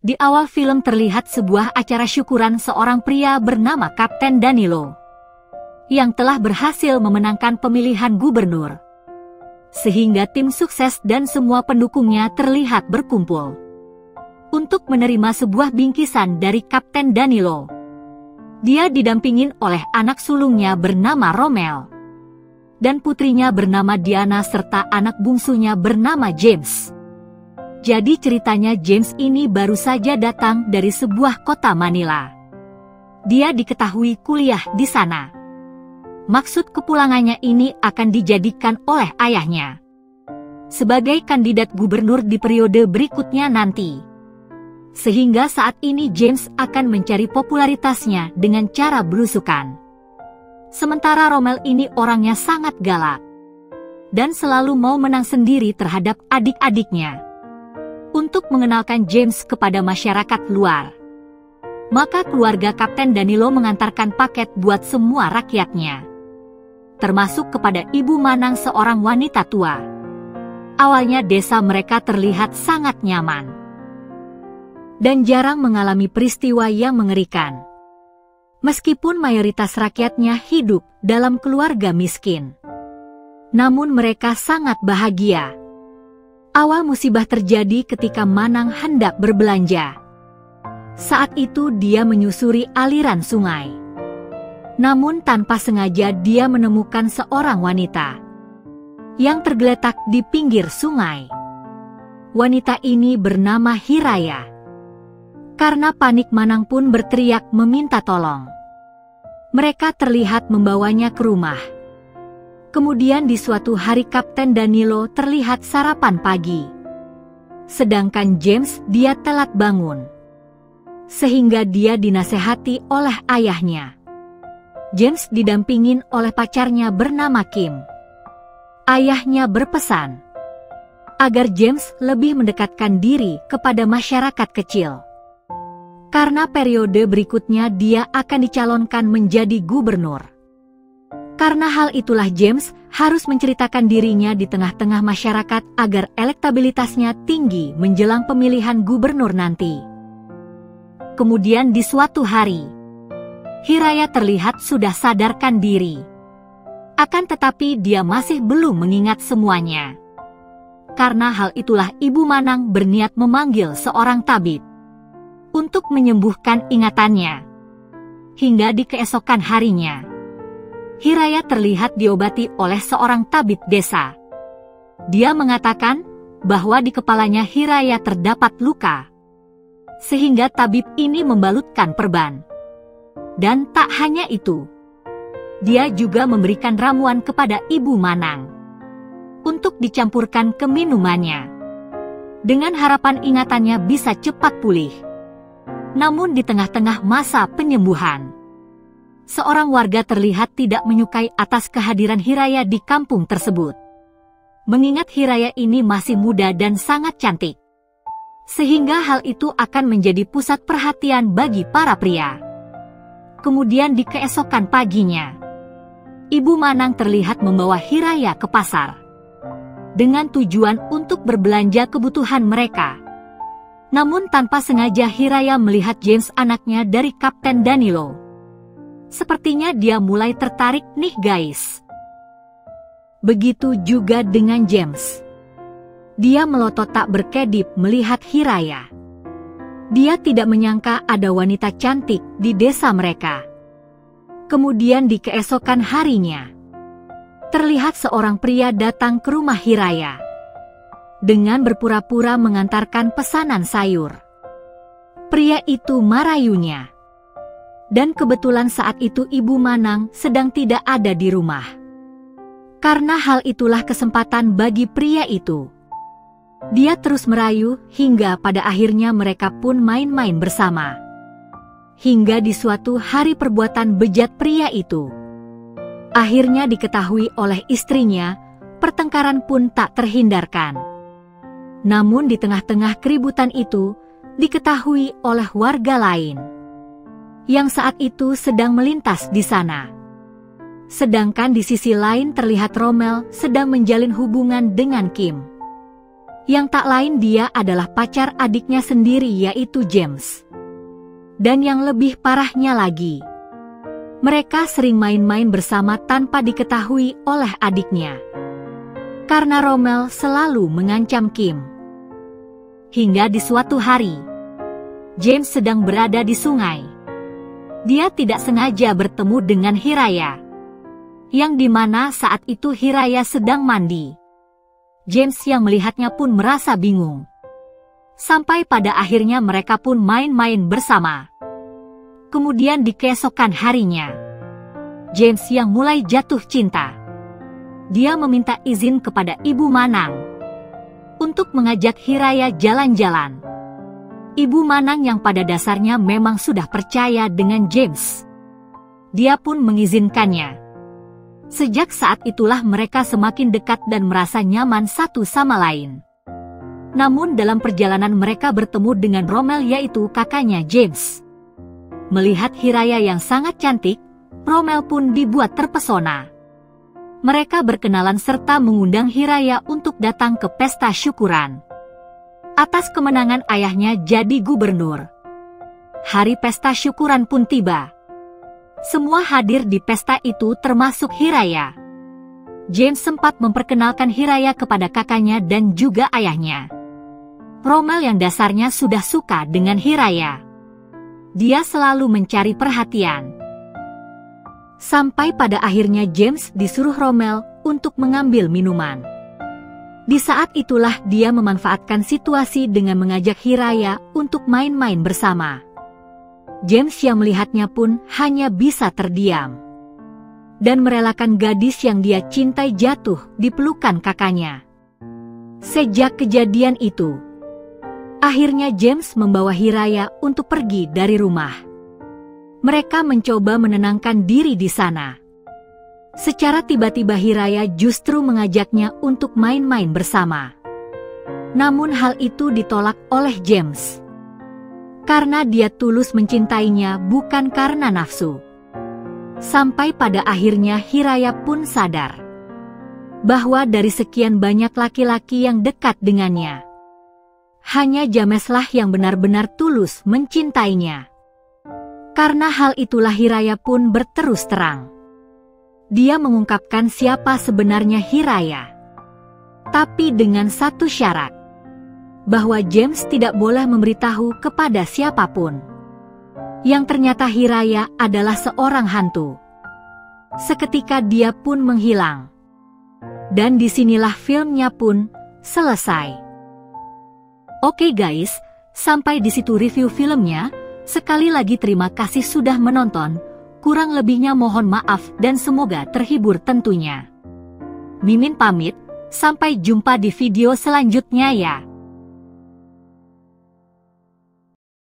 Di awal film terlihat sebuah acara syukuran seorang pria bernama Kapten Danilo yang telah berhasil memenangkan pemilihan gubernur. Sehingga tim sukses dan semua pendukungnya terlihat berkumpul untuk menerima sebuah bingkisan dari Kapten Danilo. Dia didampingin oleh anak sulungnya bernama Romel dan putrinya bernama Diana serta anak bungsunya bernama James. Jadi ceritanya James ini baru saja datang dari sebuah kota Manila. Dia diketahui kuliah di sana. Maksud kepulangannya ini akan dijadikan oleh ayahnya sebagai kandidat gubernur di periode berikutnya nanti. Sehingga saat ini James akan mencari popularitasnya dengan cara belusukan. Sementara Romel ini orangnya sangat galak dan selalu mau menang sendiri terhadap adik-adiknya. Untuk mengenalkan James kepada masyarakat luar, maka keluarga Kapten Danilo mengantarkan paket buat semua rakyatnya, termasuk kepada Ibu Manang, seorang wanita tua. Awalnya desa mereka terlihat sangat nyaman dan jarang mengalami peristiwa yang mengerikan. Meskipun mayoritas rakyatnya hidup dalam keluarga miskin, namun mereka sangat bahagia. Awal musibah terjadi ketika Manang hendak berbelanja. Saat itu dia menyusuri aliran sungai. Namun tanpa sengaja dia menemukan seorang wanita yang tergeletak di pinggir sungai. Wanita ini bernama Hiraya. Karena panik, Manang pun berteriak meminta tolong. Mereka terlihat membawanya ke rumah. Kemudian di suatu hari Kapten Danilo terlihat sarapan pagi. Sedangkan James dia telat bangun. Sehingga dia dinasehati oleh ayahnya. James didampingin oleh pacarnya bernama Kim. Ayahnya berpesan agar James lebih mendekatkan diri kepada masyarakat kecil. Karena periode berikutnya dia akan dicalonkan menjadi gubernur. Karena hal itulah James harus menceritakan dirinya di tengah-tengah masyarakat agar elektabilitasnya tinggi menjelang pemilihan gubernur nanti. Kemudian di suatu hari, Hiraya terlihat sudah sadarkan diri. Akan tetapi dia masih belum mengingat semuanya. Karena hal itulah Ibu Manang berniat memanggil seorang tabib untuk menyembuhkan ingatannya. Hingga di keesokan harinya, Hiraya terlihat diobati oleh seorang tabib desa. Dia mengatakan bahwa di kepalanya Hiraya terdapat luka. Sehingga tabib ini membalutkan perban. Dan tak hanya itu, dia juga memberikan ramuan kepada Ibu Manang untuk dicampurkan ke minumannya, dengan harapan ingatannya bisa cepat pulih. Namun di tengah-tengah masa penyembuhan, seorang warga terlihat tidak menyukai atas kehadiran Hiraya di kampung tersebut. Mengingat Hiraya ini masih muda dan sangat cantik, sehingga hal itu akan menjadi pusat perhatian bagi para pria. Kemudian di keesokan paginya, Ibu Manang terlihat membawa Hiraya ke pasar dengan tujuan untuk berbelanja kebutuhan mereka. Namun tanpa sengaja Hiraya melihat James, anaknya dari Kapten Danilo. Sepertinya dia mulai tertarik nih guys. Begitu juga dengan James. Dia melotot tak berkedip melihat Hiraya. Dia tidak menyangka ada wanita cantik di desa mereka. Kemudian di keesokan harinya, terlihat seorang pria datang ke rumah Hiraya dengan berpura-pura mengantarkan pesanan sayur. Pria itu merayunya. Dan kebetulan saat itu Ibu Manang sedang tidak ada di rumah. Karena hal itulah kesempatan bagi pria itu. Dia terus merayu hingga pada akhirnya mereka pun main-main bersama. Hingga di suatu hari perbuatan bejat pria itu akhirnya diketahui oleh istrinya, pertengkaran pun tak terhindarkan. Namun di tengah-tengah keributan itu diketahui oleh warga lain yang saat itu sedang melintas di sana. Sedangkan di sisi lain terlihat Romel sedang menjalin hubungan dengan Kim. Yang tak lain dia adalah pacar adiknya sendiri yaitu James. Dan yang lebih parahnya lagi, mereka sering main-main bersama tanpa diketahui oleh adiknya. Karena Rommel selalu mengancam Kim. Hingga di suatu hari, James sedang berada di sungai. Dia tidak sengaja bertemu dengan Hiraya, yang dimana saat itu Hiraya sedang mandi. James yang melihatnya pun merasa bingung. Sampai pada akhirnya mereka pun main-main bersama. Kemudian di keesokan harinya, James yang mulai jatuh cinta. Dia meminta izin kepada Ibu Manang untuk mengajak Hiraya jalan-jalan. Ibu Manang yang pada dasarnya memang sudah percaya dengan James. Dia pun mengizinkannya. Sejak saat itulah mereka semakin dekat dan merasa nyaman satu sama lain. Namun dalam perjalanan mereka bertemu dengan Rommel yaitu kakaknya James. Melihat Hiraya yang sangat cantik, Rommel pun dibuat terpesona. Mereka berkenalan serta mengundang Hiraya untuk datang ke pesta syukuran atas kemenangan ayahnya jadi gubernur. Hari pesta syukuran pun tiba. Semua hadir di pesta itu termasuk Hiraya. James sempat memperkenalkan Hiraya kepada kakaknya dan juga ayahnya. Rommel yang dasarnya sudah suka dengan Hiraya. Dia selalu mencari perhatian. Sampai pada akhirnya James disuruh Rommel untuk mengambil minuman. Di saat itulah dia memanfaatkan situasi dengan mengajak Hiraya untuk main-main bersama. James yang melihatnya pun hanya bisa terdiam. Dan merelakan gadis yang dia cintai jatuh di pelukan kakaknya. Sejak kejadian itu, akhirnya James membawa Hiraya untuk pergi dari rumah. Mereka mencoba menenangkan diri di sana. Secara tiba-tiba Hiraya justru mengajaknya untuk main-main bersama. Namun hal itu ditolak oleh James. Karena dia tulus mencintainya bukan karena nafsu. Sampai pada akhirnya Hiraya pun sadar bahwa dari sekian banyak laki-laki yang dekat dengannya, hanya Jameslah yang benar-benar tulus mencintainya. Karena hal itulah Hiraya pun berterus terang. Dia mengungkapkan siapa sebenarnya Hiraya. Tapi dengan satu syarat, bahwa James tidak boleh memberitahu kepada siapapun. Yang ternyata Hiraya adalah seorang hantu. Seketika dia pun menghilang. Dan disinilah filmnya pun selesai. Oke guys, sampai di situ review filmnya. Sekali lagi terima kasih sudah menonton. Kurang lebihnya mohon maaf dan semoga terhibur tentunya. Mimin pamit, sampai jumpa di video selanjutnya ya.